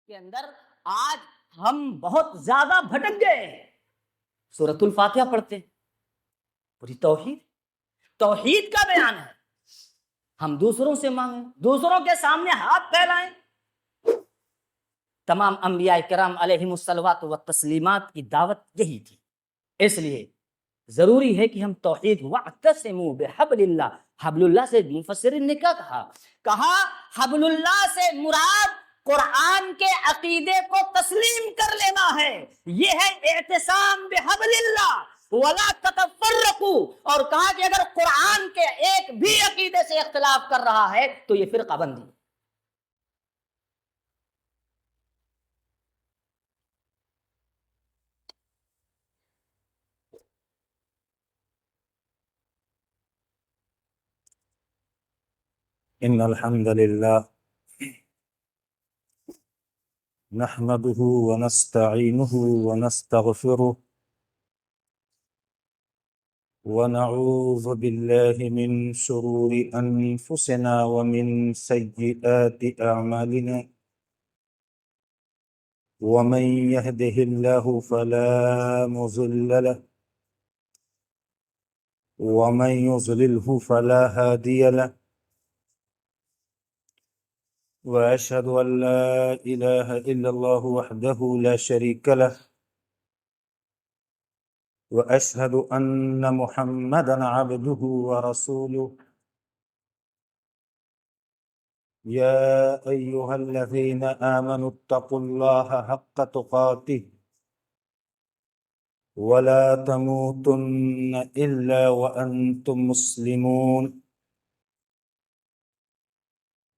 کے اندر آج ہم بہت زیادہ بھٹک گئے ہیں۔ سورۃ الفاتحہ پڑھتے ہیں، پوری توحید کا بیان ہے، ہم دوسروں سے مانگیں، دوسروں کے سامنے ہاتھ پھیلائیں۔ تمام انبیاء کرام علیہم الصلوات والتسلیمات کی دعوت یہی تھی۔ اس لیے ضروری ہے کہ ہم توحید واعتصموا بحبل اللہ، حبل اللہ سے مفسرین نے کیا کہا حبل اللہ سے مراد قرآن کے عقیدے کو تسلیم کر لینا ہے، یہ ہے اعتصام بحبل اللہ ولا تتفرقوا، اور کہا کہ اگر قرآن کے ایک بھی عقیدے سے اختلاف کر رہا ہے تو یہ فرقہ بندی۔ إن الحمد لله نحمده ونستعينه ونستغفره ونعوذ بالله من شرور أنفسنا ومن سيئات أعمالنا ومن يهده الله فلا مضل له ومن يضلله فلا هادي له، وأشهد أن لا إله إلا الله وحده لا شريك له، وأشهد أن محمدًا عبده ورسوله. يا أيها الذين آمنوا اتقوا الله حق تقاته ولا تموتن إلا وأنتم مسلمون.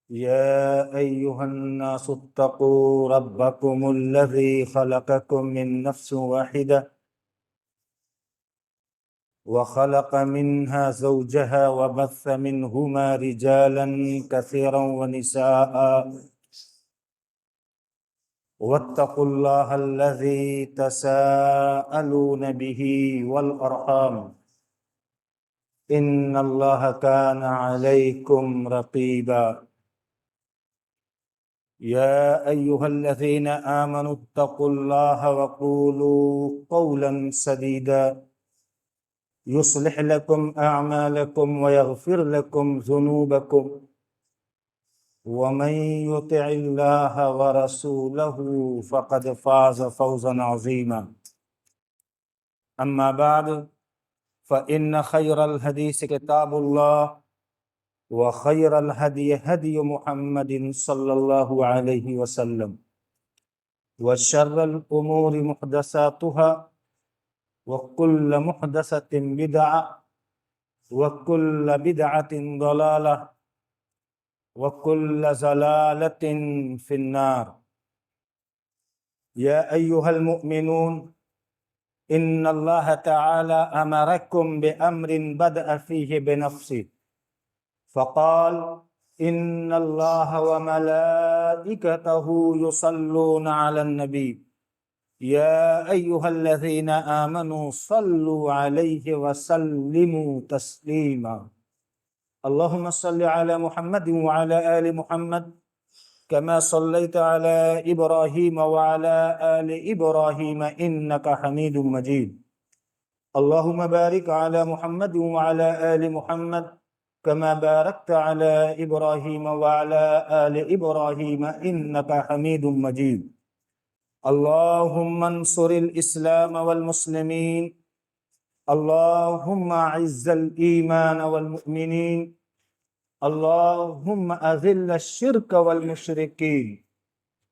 يا أيها الناس اتقوا ربكم الذي خلقكم من نفس واحدة وخلق منها زوجها وبث منهما رجالا كثيرا ونساء، واتقوا الله الذي تساءلون به والأرحام إن الله كان عليكم رقيبا. يا أيها الذين آمنوا اتقوا الله وقولوا قولا سديدا يصلح لكم أعمالكم ويغفر لكم ذنوبكم، ومن يطع الله ورسوله فقد فاز فوزا عظيما. أما بعد فإن خير الحديث كتاب الله، وخير الهدي هدي محمد صلى الله عليه وسلم، وشر الأمور محدثاتها، وكل محدثة بدعة، وكل بدعة ضلالة، وكل ضلالة في النار. يا أيها المؤمنون، إن الله تعالى أمركم بأمر بدأ فيه بنفسه، فقال إن الله وملائكته يصلون على النبي يا أيها الذين آمنوا صلوا عليه وسلموا تسليما. اللهم صل على محمد وعلى آل محمد كما صليت على إبراهيم وعلى آل إبراهيم إنك حميد مجيد. اللهم بارك على محمد وعلى آل محمد كما باركت على إبراهيم وعلى آل إبراهيم إنك حميد مجيد. اللهم انصر الإسلام والمسلمين، اللهم أعز الإيمان والمؤمنين، اللهم أذل الشرك والمشركين،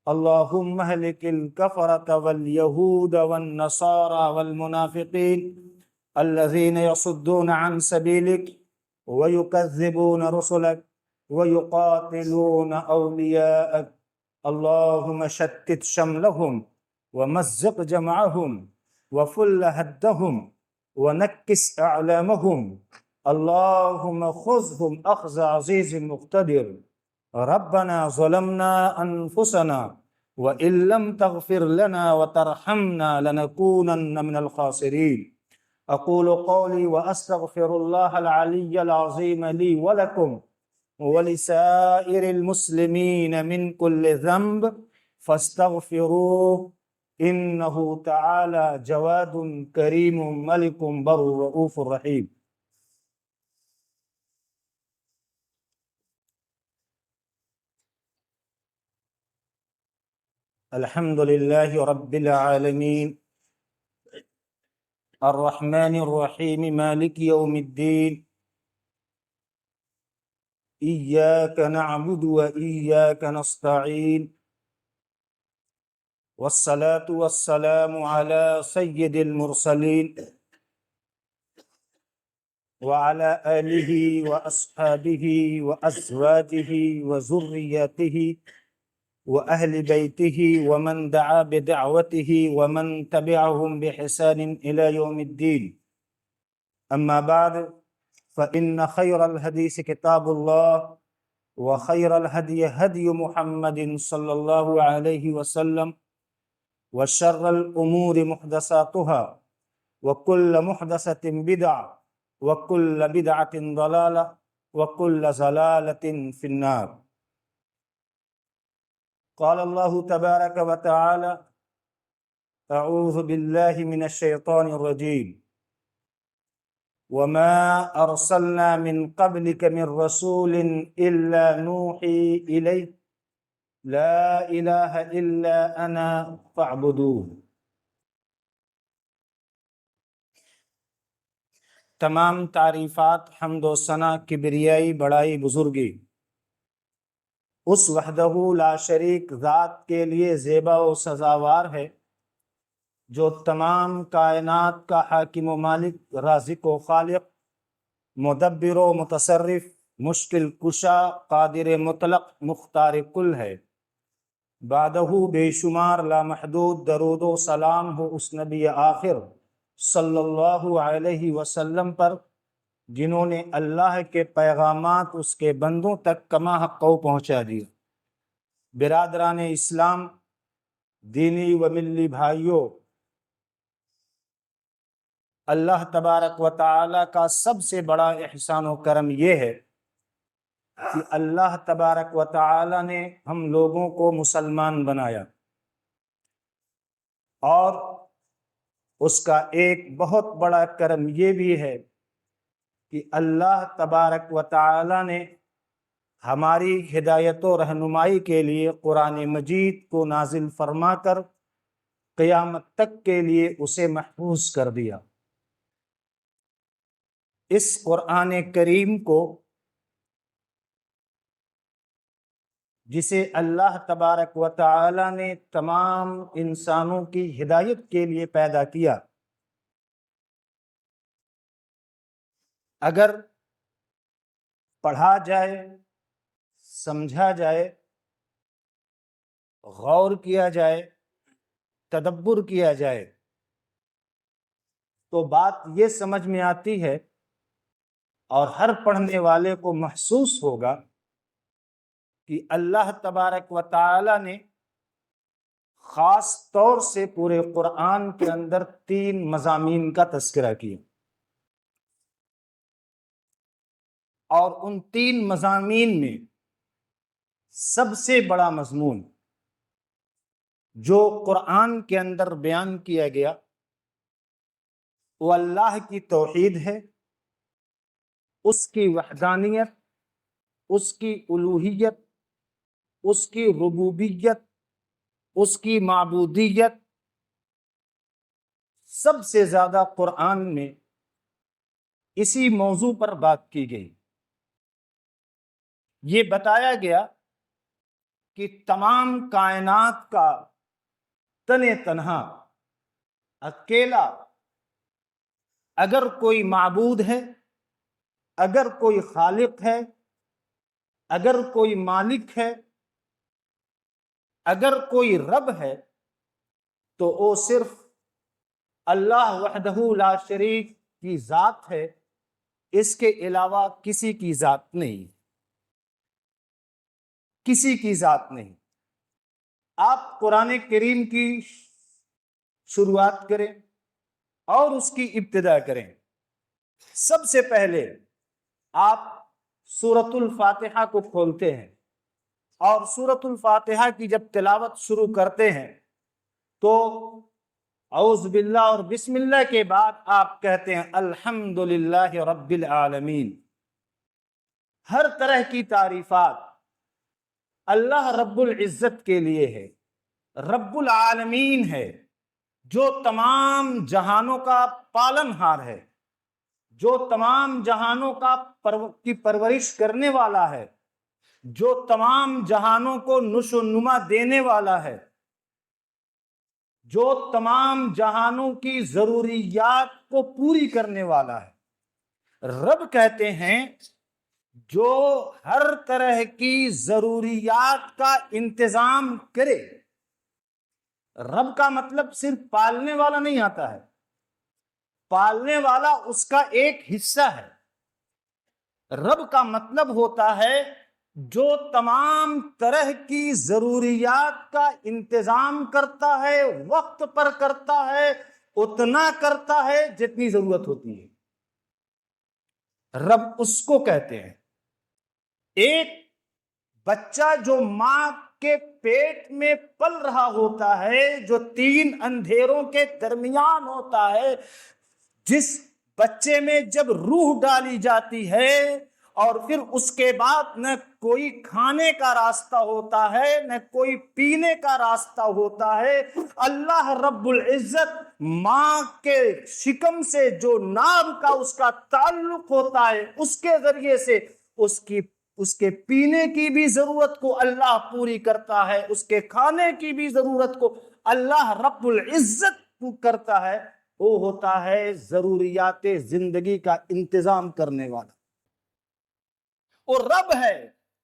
اللهم اهلك الكفرة واليهود والنصارى والمنافقين الذين يصدون عن سبيلك ويكذبون رسلك ويقاتلون أولياءك. اللهم شتت شملهم ومزق جمعهم وفل هدهم ونكس أعلامهم، اللهم خذهم أخذ عزيز مقتدر. ربنا ظلمنا أنفسنا وإن لم تغفر لنا وترحمنا لنكونن من الخاسرين. أقول قولي وأستغفر الله العلي العظيم لي ولكم ولسائر المسلمين من كل ذنب فاستغفروه إنه تعالى جواد كريم ملك بر رؤوف رحيم. الحمد لله رب العالمين الرحمن الرحيم مالك يوم الدين إياك نعبد وإياك نستعين والصلاة والسلام على سيد المرسلين وعلى آله وأصحابه وأزواجه وذرياته وأهل بيته ومن دعا بدعوته ومن تبعهم بإحسان إلى يوم الدين. أما بعد فإن خير الحديث كتاب الله وخير الهدي هدي محمد صلى الله عليه وسلم وشر الأمور محدثاتها وكل محدثة بدعة وكل بدعة ضلالة وكل ضلالة في النار. قال الله تبارك وتعالى أعوذ بالله من الشيطان الرجيم وما أرسلنا من قبلك من رسول إلا نوحي إليه لا إله إلا أنا فاعبدوه. تمام تعریفات، حمد و ثنا، کبریائی، بڑائی، بزرگی اس وحدہ لا شریک ذات کے لیے زیبا و سزاوار ہے جو تمام کائنات کا حاکم و مالک، رازق و خالق، مدبر و متصرف، مشکل کشا، قادر مطلق، مختار کل ہے۔ بعدہ بے شمار لامحدود درود و سلام ہو اس نبی آخر صلی اللہ علیہ وسلم پر جنہوں نے اللہ کے پیغامات اس کے بندوں تک کما حق پہنچا دیا۔ برادران اسلام، دینی و ملی بھائیوں، اللہ تبارک و تعالی کا سب سے بڑا احسان و کرم یہ ہے کہ اللہ تبارک و تعالی نے ہم لوگوں کو مسلمان بنایا، اور اس کا ایک بہت بڑا کرم یہ بھی ہے کہ اللہ تبارک و تعالی نے ہماری ہدایت و رہنمائی کے لیے قرآن مجید کو نازل فرما کر قیامت تک کے لیے اسے محفوظ کر دیا۔ اس قرآن کریم کو جسے اللہ تبارک و تعالی نے تمام انسانوں کی ہدایت کے لیے پیدا کیا، اگر پڑھا جائے، سمجھا جائے، غور کیا جائے، تدبر کیا جائے، تو بات یہ سمجھ میں آتی ہے اور ہر پڑھنے والے کو محسوس ہوگا کہ اللہ تبارک و تعالی نے خاص طور سے پورے قرآن کے اندر 3 مضامین کا تذکرہ کیا، اور ان 3 مضامین میں سب سے بڑا مضمون جو قرآن کے اندر بیان کیا گیا وہ اللہ کی توحید ہے، اس کی وحدانیت، اس کی الوہیت، اس کی ربوبیت، اس کی معبودیت۔ سب سے زیادہ قرآن میں اسی موضوع پر بات کی گئی۔ یہ بتایا گیا کہ تمام کائنات کا تنے تنہا اکیلا اگر کوئی معبود ہے، اگر کوئی خالق ہے، اگر کوئی مالک ہے، اگر کوئی رب ہے، تو وہ صرف اللہ وحدہ لا شریک کی ذات ہے، اس کے علاوہ کسی کی ذات نہیں، کسی کی ذات نہیں۔ آپ قرآن کریم کی شروعات کریں اور اس کی ابتدا کریں، سب سے پہلے آپ سورۃ الفاتحہ کو کھولتے ہیں اور سورۃ الفاتحہ کی جب تلاوت شروع کرتے ہیں تو اعوذ باللہ اور بسم اللہ کے بعد آپ کہتے ہیں الحمدللہ رب العالمین۔ ہر طرح کی تعریفات اللہ رب العزت کے لیے ہے، رب العالمین ہے، جو تمام جہانوں کا پالن ہار ہے، جو تمام جہانوں کی پرورش کرنے والا ہے، جو تمام جہانوں کو نشو و نما دینے والا ہے، جو تمام جہانوں کی ضروریات کو پوری کرنے والا ہے۔ رب کہتے ہیں جو ہر طرح کی ضروریات کا انتظام کرے۔ رب کا مطلب صرف پالنے والا نہیں آتا ہے، پالنے والا اس کا ایک حصہ ہے۔ رب کا مطلب ہوتا ہے جو تمام طرح کی ضروریات کا انتظام کرتا ہے، وقت پر کرتا ہے، اتنا کرتا ہے جتنی ضرورت ہوتی ہے۔ رب اس کو کہتے ہیں۔ ایک بچہ جو ماں کے پیٹ میں پل رہا ہوتا ہے، جو 3 اندھیروں کے درمیان ہوتا ہے، جس بچے میں جب روح ڈالی جاتی ہے اور پھر اس کے بعد نہ کوئی کھانے کا راستہ ہوتا ہے، نہ کوئی پینے کا راستہ ہوتا ہے، اللہ رب العزت ماں کے شکم سے جو ناب کا اس کا تعلق ہوتا ہے، اس کے ذریعے سے اس کے پینے کی بھی ضرورت کو اللہ پوری کرتا ہے، اس کے کھانے کی بھی ضرورت کو اللہ رب العزت کرتا ہے۔ وہ ہوتا ہے ضروریات زندگی کا انتظام کرنے والا۔ اور رب ہے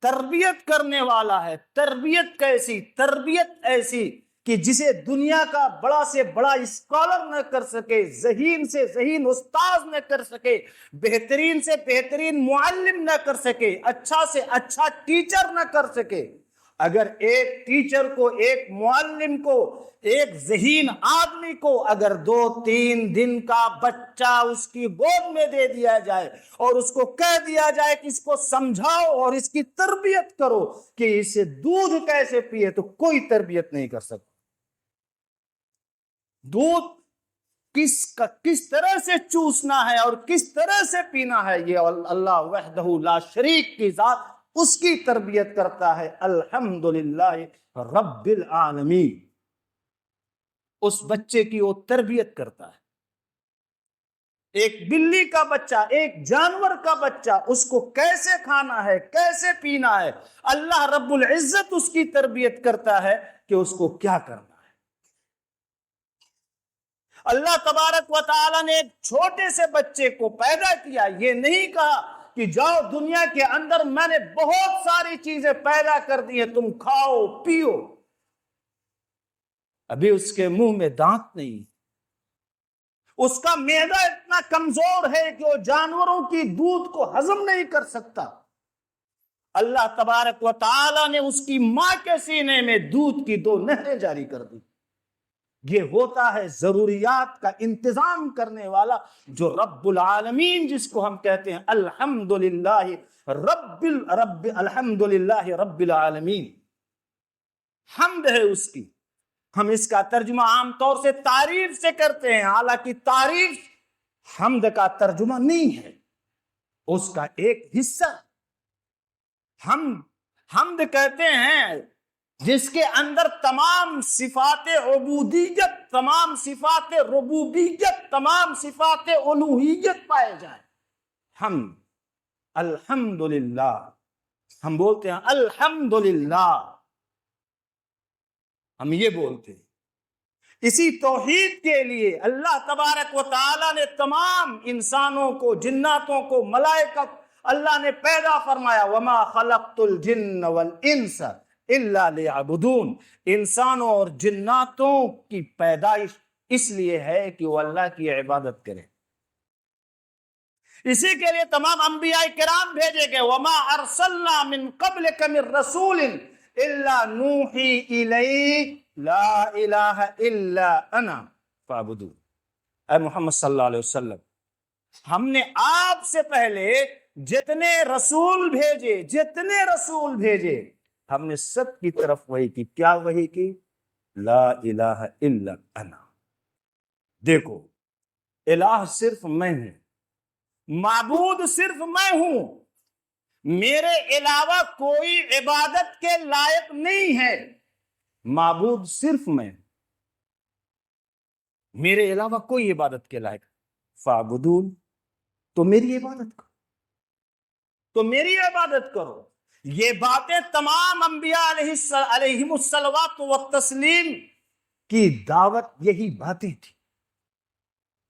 تربیت کرنے والا ہے۔ تربیت کیسی؟ تربیت ایسی کہ جسے دنیا کا بڑا سے بڑا اسکالر نہ کر سکے، ذہین سے ذہین استاذ نہ کر سکے، بہترین سے بہترین معلم نہ کر سکے، اچھا سے اچھا ٹیچر نہ کر سکے۔ اگر ایک ٹیچر کو، ایک معلم کو، ایک ذہین آدمی کو اگر 2-3 دن کا بچہ اس کی گود میں دے دیا جائے اور اس کو کہہ دیا جائے کہ اس کو سمجھاؤ اور اس کی تربیت کرو کہ اسے دودھ کیسے پیے، تو کوئی تربیت نہیں کر سکتا۔ دودھ کس طرح سے چوسنا ہے اور کس طرح سے پینا ہے، یہ اللہ وحدہ لا شریک کی ذات اس کی تربیت کرتا ہے۔ الحمدللہ رب العالمین، اس بچے کی وہ تربیت کرتا ہے۔ ایک بلی کا بچہ، ایک جانور کا بچہ، اس کو کیسے کھانا ہے، کیسے پینا ہے، اللہ رب العزت اس کی تربیت کرتا ہے کہ اس کو کیا کرنا ہے۔ اللہ تبارک و تعالی نے ایک چھوٹے سے بچے کو پیدا کیا، یہ نہیں کہا کہ جاؤ دنیا کے اندر میں نے بہت ساری چیزیں پیدا کر دی ہیں، تم کھاؤ پیو۔ ابھی اس کے منہ میں دانت نہیں، اس کا معدہ اتنا کمزور ہے کہ وہ جانوروں کی دودھ کو ہضم نہیں کر سکتا۔ اللہ تبارک و تعالی نے اس کی ماں کے سینے میں دودھ کی 2 نہریں جاری کر دی۔ یہ ہوتا ہے ضروریات کا انتظام کرنے والا جو رب العالمین، جس کو ہم کہتے ہیں الحمدللہ الحمدللہ رب العالمین۔ حمد ہے اس کی۔ ہم اس کا ترجمہ عام طور سے تعریف سے کرتے ہیں، حالانکہ تعریف حمد کا ترجمہ نہیں ہے، اس کا ایک حصہ۔ حمد کہتے ہیں جس کے اندر تمام صفات عبودیت، تمام صفات ربوبیت، تمام صفات الوہیت پائے جائیں۔ حمد، الحمدللہ، ہم بولتے ہیں الحمدللہ، ہم یہ بولتے ہیں۔ اسی توحید کے لیے اللہ تبارک و تعالی نے تمام انسانوں کو، جناتوں کو، ملائکہ اللہ نے پیدا فرمایا، وما خلقت الجن والانس الا لیعبدون۔ انسانوں اور جناتوں کی پیدائش اس لیے ہے کہ وہ اللہ کی عبادت کریں۔ اسی کے لیے تمام انبیاء کرام بھیجے گئے، وما ارسلنا من قبلک من رسول الا نوحی الیہ لا الہ الا انا فاعبدون۔ اے محمد صلی اللہ علیہ وسلم، ہم نے آپ سے پہلے جتنے رسول بھیجے ہم نے سب کی طرف وحی کی. کیا وحی کی؟ لا الہ الا انا. دیکھو، الہ صرف میں ہوں، معبود صرف میں ہوں، میرے علاوہ کوئی عبادت کے لائق نہیں ہے. معبود صرف میں، میرے علاوہ کوئی عبادت کے لائق. فاعبدون، تو میری عبادت کرو، تو میری عبادت کرو. یہ باتیں تمام انبیاء علیہم الصلوات والتسلیم کی دعوت یہی باتیں تھی.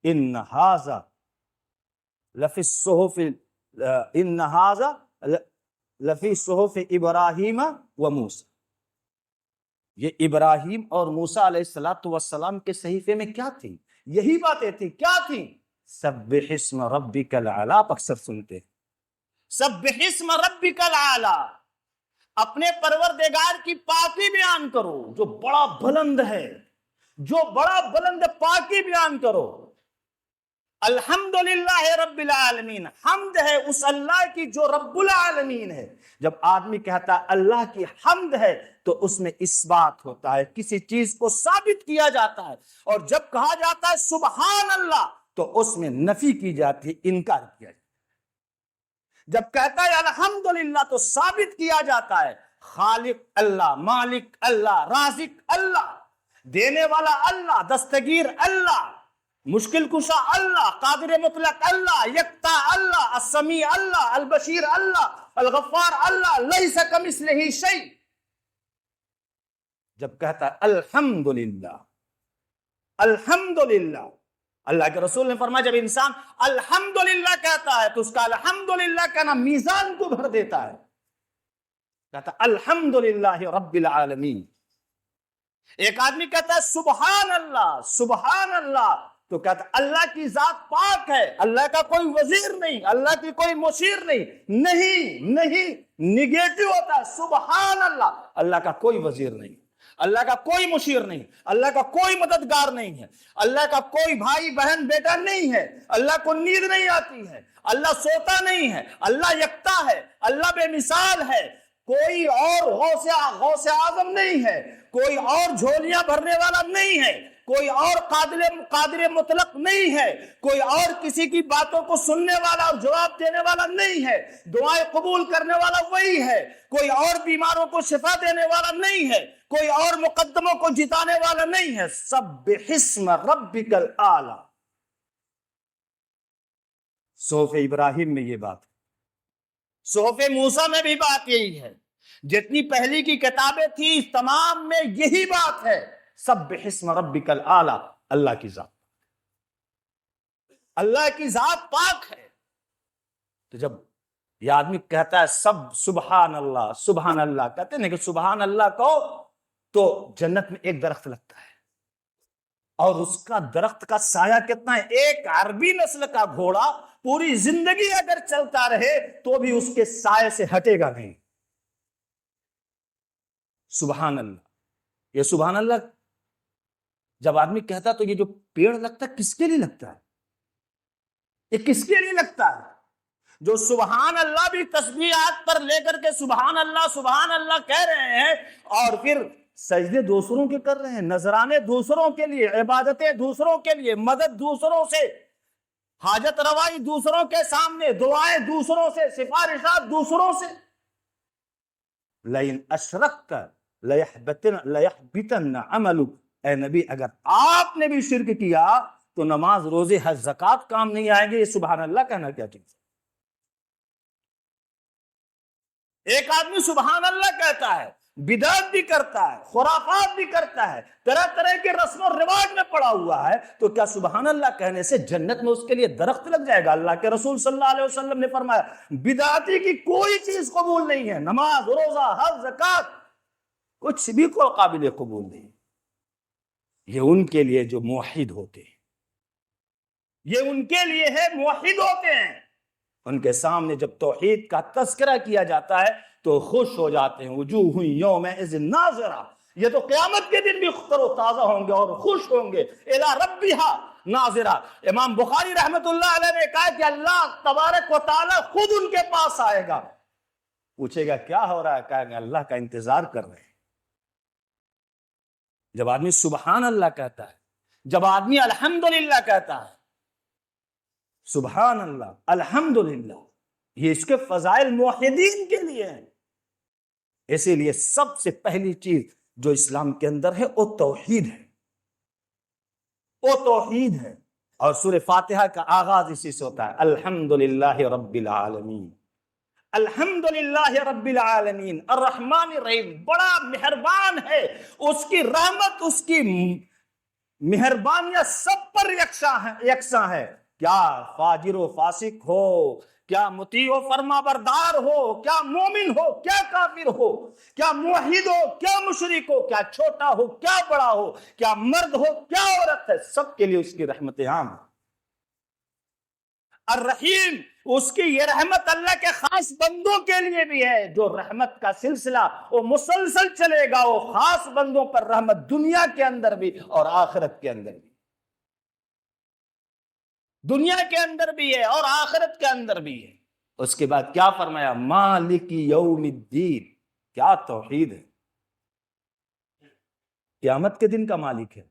ان ھذا لفی الصحف ان ھذا لفی صحف ابراہیم و موسیٰ. یہ ابراہیم اور موسیٰ علیہ الصلوۃ والسلام کے صحیفے میں کیا تھی؟ یہی باتیں تھی. کیا تھی؟ سبح اسم ربک الاعلی. آپ اکثر سنتے ہیں سبح اسم ربک الاعلی، اپنے پروردگار کی پاکی بیان کرو جو بڑا بلند ہے، جو بڑا بلند پاکی بیان کرو. الحمدللہ رب العالمین، حمد ہے اس اللہ کی جو رب العالمین ہے. جب آدمی کہتا ہے اللہ کی حمد ہے تو اس میں اس بات ہوتا ہے، کسی چیز کو ثابت کیا جاتا ہے. اور جب کہا جاتا ہے سبحان اللہ تو اس میں نفی کی جاتی ہے، انکار کیا جاتا ہے. جب کہتا ہے الحمدللہ تو ثابت کیا جاتا ہے خالق اللہ، مالک اللہ، رازق اللہ، دینے والا اللہ، دستگیر اللہ، مشکل کشا اللہ، قادر مطلق اللہ، یکتا اللہ، السمیع اللہ، البشیر اللہ، الغفار اللہ، لیس کمثلہ شیء. جب کہتا ہے الحمدللہ، الحمدللہ، اللہ کے رسول نے فرمایا جب انسان الحمدللہ کہتا ہے تو اس کا الحمدللہ کہنا میزان کو بھر دیتا ہے. کہتا ہے الحمدللہ رب العالمین. ایک آدمی کہتا ہے سبحان اللہ، سبحان اللہ، تو کہتا ہے اللہ کی ذات پاک ہے، اللہ کا کوئی وزیر نہیں، اللہ کی کوئی مشیر نہیں. نہیں، نگیٹو ہوتا ہے. سبحان اللہ، اللہ کا کوئی وزیر نہیں، اللہ کا کوئی مشیر نہیں، اللہ کا کوئی مددگار نہیں ہے، اللہ کا کوئی بھائی بہن بیٹا نہیں ہے، اللہ کو نیند نہیں آتی ہے، اللہ سوتا نہیں ہے، اللہ یکتا ہے، اللہ بے مثال ہے. کوئی اور غوث اعظم نہیں ہے، کوئی اور جھولیاں بھرنے والا نہیں ہے، کوئی اور قادر مطلق نہیں ہے، کوئی اور کسی کی باتوں کو سننے والا اور جواب دینے والا نہیں ہے. دعائیں قبول کرنے والا وہی ہے. کوئی اور بیماروں کو شفا دینے والا نہیں ہے، کوئی اور مقدموں کو جتانے والا نہیں ہے. سبح اسم ربک الاعلی. صحف ابراہیم میں یہ بات ہے، صحف موسیٰ میں بھی بات یہی ہے. جتنی پہلی کی کتابیں تھی تمام میں یہی بات ہے. سبح اسم ربک الاعلی. اللہ کی ذات، اللہ کی ذات پاک ہے. تو جب یہ آدمی کہتا ہے سبحان اللہ، سبحان اللہ، کہتے ہیں کہ سبحان اللہ کو تو جنت میں ایک درخت لگتا ہے اور اس کا درخت کا سایہ کتنا ہے؟ ایک عربی نسل کا گھوڑا پوری زندگی اگر چلتا رہے تو بھی اس کے سائے سے ہٹے گا نہیں. سبحان اللہ. یہ سبحان اللہ جب آدمی کہتا تو یہ جو پیڑ لگتا ہے کس کے لیے لگتا ہے؟ یہ کس کے لیے لگتا ہے؟ جو سبحان اللہ بھی تسبیحات پر لے کر کے سبحان اللہ کہہ رہے ہیں اور پھر سجدے دوسروں کے کر رہے ہیں، نذرانے دوسروں کے لیے، عبادتیں دوسروں کے لیے، مدد دوسروں سے، حاجت روائی دوسروں کے سامنے، دعائیں دوسروں سے، سفارشات دوسروں سے. لئن اشرکت لیحبطن عملک. اے نبی اگر آپ نے بھی شرک کیا تو نماز، روزے، حج، زکوٰۃ کام نہیں آئیں گے. یہ سبحان اللہ کہنا کیا چیز ہے؟ ایک آدمی سبحان اللہ کہتا ہے، بدعت بھی کرتا ہے، خرافات بھی کرتا ہے، طرح طرح کے رسم و رواج میں پڑا ہوا ہے، تو کیا سبحان اللہ کہنے سے جنت میں اس کے لیے درخت لگ جائے گا؟ اللہ کے رسول صلی اللہ علیہ وسلم نے فرمایا بدعتی کی کوئی چیز قبول نہیں ہے. نماز، روزہ، حج، زکوٰۃ کچھ بھی کو قابل قبول نہیں. یہ ان کے لیے جو موحد ہوتے ہیں، یہ ان کے لیے ہے موحد ہوتے ہیں. ان کے سامنے جب توحید کا تذکرہ کیا جاتا ہے تو خوش ہو جاتے ہیں. وجوہ یومئذ ناظرہ. یہ تو قیامت کے دن بھی تر و تازہ ہوں گے اور خوش ہوں گے. الی ربہا ناظرہ. امام بخاری رحمت اللہ علیہ نے کہا کہ اللہ تبارک و تعالی خود ان کے پاس آئے گا پوچھے گا کیا ہو رہا ہے، کہے گا اللہ کا انتظار کر رہے ہیں۔ جب آدمی سبحان اللہ کہتا ہے، جب آدمی الحمدللہ کہتا ہے، سبحان اللہ الحمدللہ، یہ اس کے فضائل موحدین کے لیے ہیں۔ اسی لیے سب سے پہلی چیز جو اسلام کے اندر ہے وہ توحید ہے، وہ توحید ہے۔ اور سورہ فاتحہ کا آغاز اسی سے ہوتا ہے، الحمدللہ رب العالمین، الحمدللہ رب العالمین الرحمن الرحیم، بڑا مہربان ہے، اس کی رحمت، اس کی مہربانیاں سب پر یکساں ہے، کیا فاجر و فاسق ہو، کیا مطیع و فرما بردار ہو، کیا مومن ہو، کیا کافر ہو، کیا موحد ہو، کیا مشرک ہو، کیا چھوٹا ہو، کیا بڑا ہو، کیا مرد ہو، کیا عورت ہے، سب کے لیے اس کی رحمت عام ہے۔ الرحیم، اس کی یہ رحمت اللہ کے خاص بندوں کے لیے بھی ہے، جو رحمت کا سلسلہ وہ مسلسل چلے گا، وہ خاص بندوں پر رحمت دنیا کے اندر بھی اور آخرت کے اندر بھی، دنیا کے اندر بھی ہے اور آخرت کے اندر بھی ہے۔ اس کے بعد کیا فرمایا، مالک یوم الدین، کیا توحید ہے، قیامت کے دن کا مالک ہے۔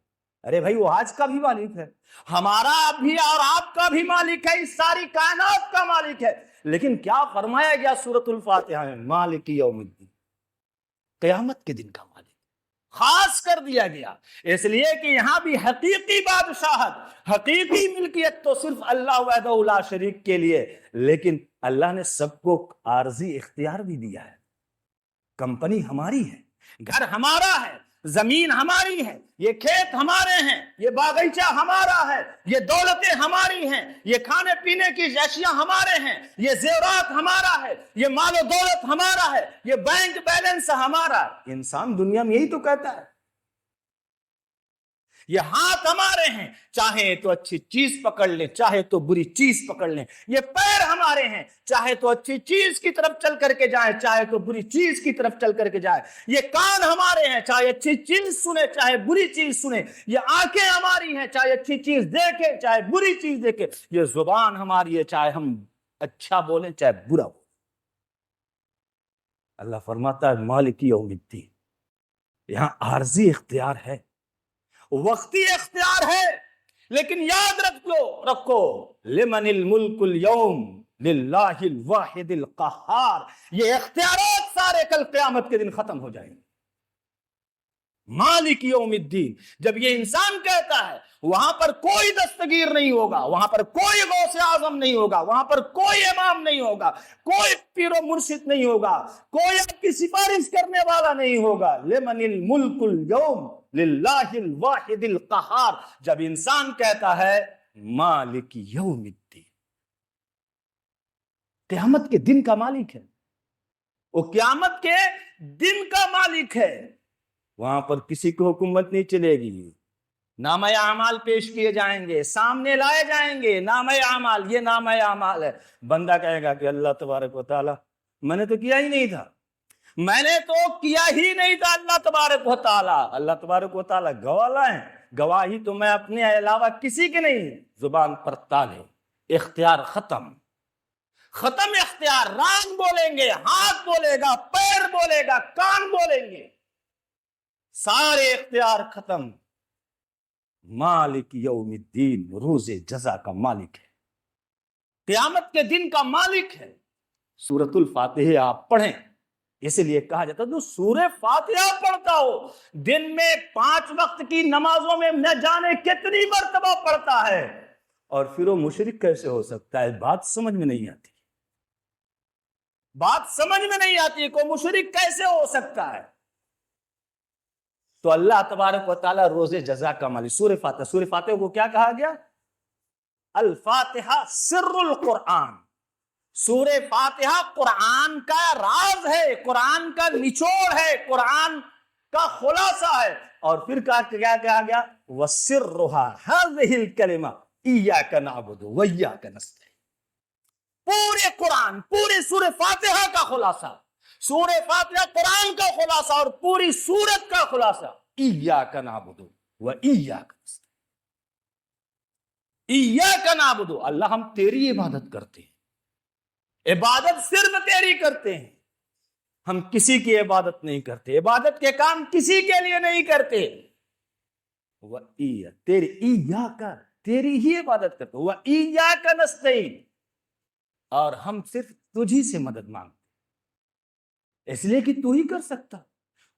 ارے بھائی وہ آج کا بھی مالک ہے، ہمارا بھی اور آپ کا بھی مالک ہے، اس ساری کائنات کا مالک ہے، لیکن کیا فرمایا گیا سورۃ الفاتحہ میں، مالک یوم الدین، قیامت کے دن کا مالک خاص کر دیا گیا، اس لیے کہ یہاں بھی حقیقی بادشاہت، حقیقی ملکیت تو صرف اللہ وحدہ لا شریک کے لیے، لیکن اللہ نے سب کو عارضی اختیار بھی دیا ہے۔ کمپنی ہماری ہے، گھر ہمارا ہے، زمین ہماری ہے، یہ کھیت ہمارے ہیں، یہ باغیچہ ہمارا ہے، یہ دولتیں ہماری ہیں، یہ کھانے پینے کی اشیاء ہمارے ہیں، یہ زیورات ہمارا ہے، یہ مال و دولت ہمارا ہے، یہ بینک بیلنس ہمارا ہے۔ انسان دنیا میں یہی تو کہتا ہے، یہ ہاتھ ہمارے ہیں، چاہے تو اچھی چیز پکڑ لیں، چاہے تو بری چیز پکڑ لیں، یہ پیر ہمارے ہیں، چاہے تو اچھی چیز کی طرف چل کر کے جائیں، چاہے تو بری چیز کی طرف چل کر کے جائیں، یہ کان ہمارے ہیں، چاہے اچھی چیز سنیں چاہے بری چیز سنیں، یہ آنکھیں ہماری ہیں، چاہے اچھی چیز دیکھیں چاہے بری چیز دیکھیں، یہ زبان ہماری ہے، چاہے ہم اچھا بولیں چاہے برا بولیں۔ اللہ فرماتا ہے مالک یوم الدین، یہاں عارضی اختیار ہے، وقتی اختیار ہے، لیکن یاد رکھو لمن الملک اليوم للہ الواحد القہار، یہ اختیارات سارے کل قیامت کے دن ختم ہو جائیں گے۔ مالک یوم الدین، جب یہ انسان کہتا ہے وہاں پر کوئی دستگیر نہیں ہوگا، وہاں پر کوئی غوث اعظم نہیں ہوگا، وہاں پر کوئی امام نہیں ہوگا، کوئی پیر و مرشد نہیں ہوگا، کوئی آپ کی سفارش کرنے والا نہیں ہوگا، لمن الملک اليوم للہ الواحد القہار، جب انسان کہتا ہے مالک یوم الدین، قیامت کے دن کا مالک ہے، وہ قیامت کے دن کا مالک ہے، وہاں پر کسی کو حکومت نہیں چلے گی، نامہ اعمال پیش کیے جائیں گے، سامنے لائے جائیں گے، نامہ اعمال، یہ نامہ اعمال ہے، بندہ کہے گا کہ اللہ تبارک و تعالی میں نے تو کیا ہی نہیں تھا، میں نے تو کیا ہی نہیں تھا، اللہ تبارک و تعالی، اللہ تبارک و تعالی گواہ لائیں، گواہی تو میں اپنے علاوہ کسی کی نہیں، زبان پر تالے، اختیار ختم اختیار، ران بولیں گے، ہاتھ بولے گا، پیر بولے گا، کان بولیں گے، سارے اختیار ختم۔ مالک یوم الدین، روز جزا کا مالک ہے، قیامت کے دن کا مالک ہے۔ سورۃ الفاتحہ آپ پڑھیں، اس لیے کہا جاتا ہے جو سورہ فاتحہ پڑھتا ہو دن میں 5 وقت کی نمازوں میں نہ جانے کتنی مرتبہ پڑھتا ہے، اور پھر وہ مشرک کیسے ہو سکتا ہے؟ بات سمجھ میں نہیں آتی، بات سمجھ میں نہیں آتی، کوئی مشرک کیسے ہو سکتا ہے؟ تو اللہ تبارک و تعالی روز جزا کا مالک۔ سورہ فاتحہ کو کیا کہا گیا؟ الفاتحہ سر القرآن، سورہ فاتحہ قرآن کا راز ہے، قرآن کا نچوڑ ہے، قرآن کا خلاصہ ہے، اور پھر کیا کہا گیا؟ وَسِرُّهَا هَذِهِ الْكَلِمَةُ إِيَّاكَ نَعْبُدُ وَإِيَّاكَ نَسْتَعِينُ، پورے قرآن، پورے سورہ فاتحہ کا خلاصہ، سورہ فاتحہ قرآن کا خلاصہ اور پوری سورت کا خلاصہ، إِيَّاكَ نَعْبُدُ وَإِيَّاكَ نَسْتَعِينُ، إِيَّاكَ نَعْبُدُ، اللہ ہم تیری عبادت کرتے ہیں، عبادت صرف تیری کرتے ہیں، ہم کسی کی عبادت نہیں کرتے، عبادت کے کام کسی کے لیے نہیں کرتے۔ تیری ہی عبادت کرتے، وَإِيَّاكَ نَسْتَعِينُ، اور ہم صرف تجھی سے مدد مانگتے، اس لیے کہ تو ہی کر سکتا،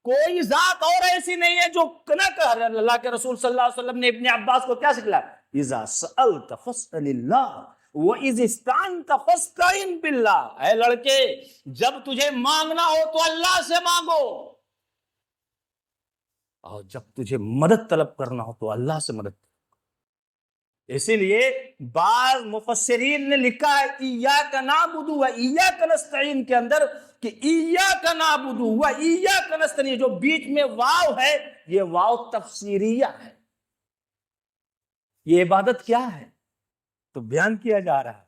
کوئی ذات اور ایسی نہیں ہے جو نہ کر۔ اللہ کے رسول صلی اللہ علیہ وسلم نے ابن عباس کو کیا سکھلایا؟ اذا سألت فاسأل اللہ وَإِذِ اسْتَعَنْتَ فَاسْتَعِنْ بِاللَّهِ، اے لڑکے جب تجھے مانگنا ہو تو اللہ سے مانگو، اور جب تجھے مدد طلب کرنا ہو تو اللہ سے مدد۔ اسی لیے بعض مفسرین نے لکھا ہے ایاک نعبد و ایاک نستعین کے اندر کہ ایاک نعبد و ایاک نستعین، جو بیچ میں واو ہے یہ واو تفسیریہ ہے، یہ عبادت کیا ہے تو بیان کیا جا رہا ہے،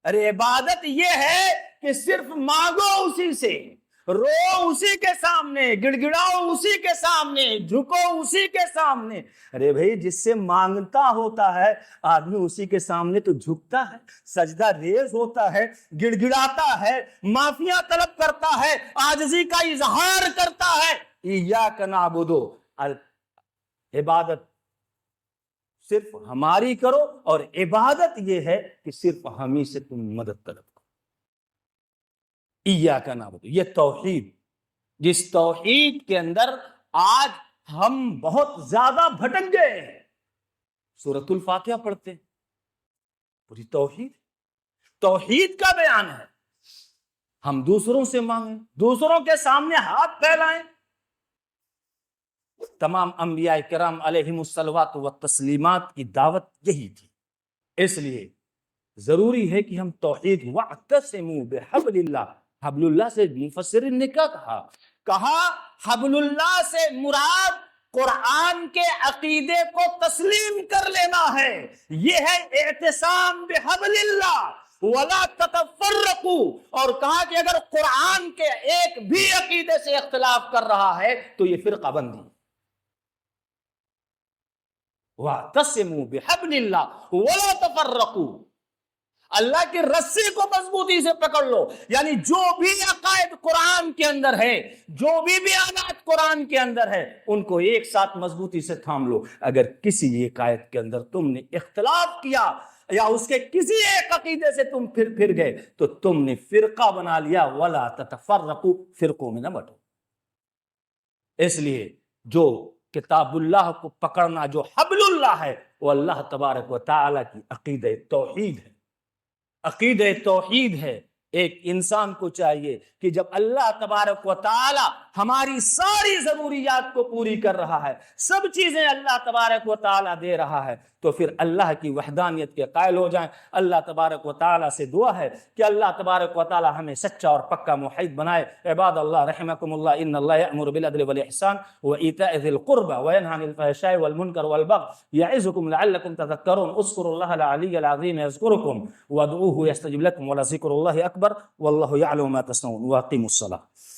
ارے عبادت یہ ہے کہ صرف مانگو اسی سے، رو اسی کے سامنے، گڑ گڑاؤ اسی کے سامنے، جھکو اسی کے سامنے۔ ارے بھائی جس سے مانگتا ہوتا ہے آدمی اسی کے سامنے تو جھکتا ہے، سجدہ ریز ہوتا ہے، گڑ گڑاتا ہے، معافیاں طلب کرتا ہے، عاجزی کا اظہار کرتا ہے۔ ایاک نعبد، عبادت صرف ہماری کرو، اور عبادت یہ ہے کہ صرف ہم ہی سے تم مدد طلب کرو۔ ایاک نعبد، یہ توحید، جس توحید کے اندر آج ہم بہت زیادہ بھٹک گئے ہیں۔ سورۃ الفاتحہ پڑھتے ہیں، پوری توحید کا بیان ہے، ہم دوسروں سے مانگیں، دوسروں کے سامنے ہاتھ پھیلائیں۔ تمام انبیاء کرام علیہم الصلوات والتسلیمات کی دعوت یہی تھی، اس لیے ضروری ہے کہ ہم توحید واعتصموا بحبل اللہ، حبل اللہ سے مفسرین نے کیا کہا حبل اللہ سے مراد قرآن کے عقیدے کو تسلیم کر لینا ہے، یہ ہے اعتصام بحبل اللہ ولا تتفرقوا، اور کہا کہ اگر قرآن کے ایک بھی عقیدے سے اختلاف کر رہا ہے تو یہ فرقہ بندی۔ واعتصموا بحبل اللہ ولا تفرقوا، اللہ کی رسی کو مضبوطی سے پکڑ لو، یعنی جو بھی عقائد قرآن کے اندر ہے، جو بھی بیانات قرآن کے اندر ہے، ان کو ایک ساتھ مضبوطی سے تھام لو۔ اگر کسی ایک آیت کے اندر تم نے اختلاف کیا یا اس کے کسی ایک عقیدے سے تم پھر گئے تو تم نے فرقہ بنا لیا، ولا تتفرقوا، فرقوں میں نہ بٹو۔ اس لیے جو کتاب اللہ کو پکڑنا، جو حبل اللہ ہے، وہ اللہ تبارک و تعالی کی عقیدہ توحید ہے، عقیدہ توحید ہے۔ ایک انسان کو چاہیے کہ جب اللہ تبارک و تعالی ہماری ساری ضروریات کو پوری کر رہا ہے، سب چیزیں اللہ تبارک و تعالی دے رہا ہے، تو پھر اللہ کی وحدانیت کے قائل ہو جائیں۔ اللہ تبارک و تعالی سے دعا ہے کہ اللہ تبارک و تعالی ہمیں سچا اور پکا موحد بنائے۔ عباد اللہ رحمکم اللہ، ان اللہ یأمر بالعدل والاحسان وایتاء ذی القربى وینہی عن الفحشاء والمنکر والبغی یعظکم لعلکم تذکرون، اذکروا اللہ العلی العظیم یذکرکم وادعوہ یستجب لکم ولذکر اللہ اکبر واللہ یعلم ما تصنعون، واقیموا الصلاۃ۔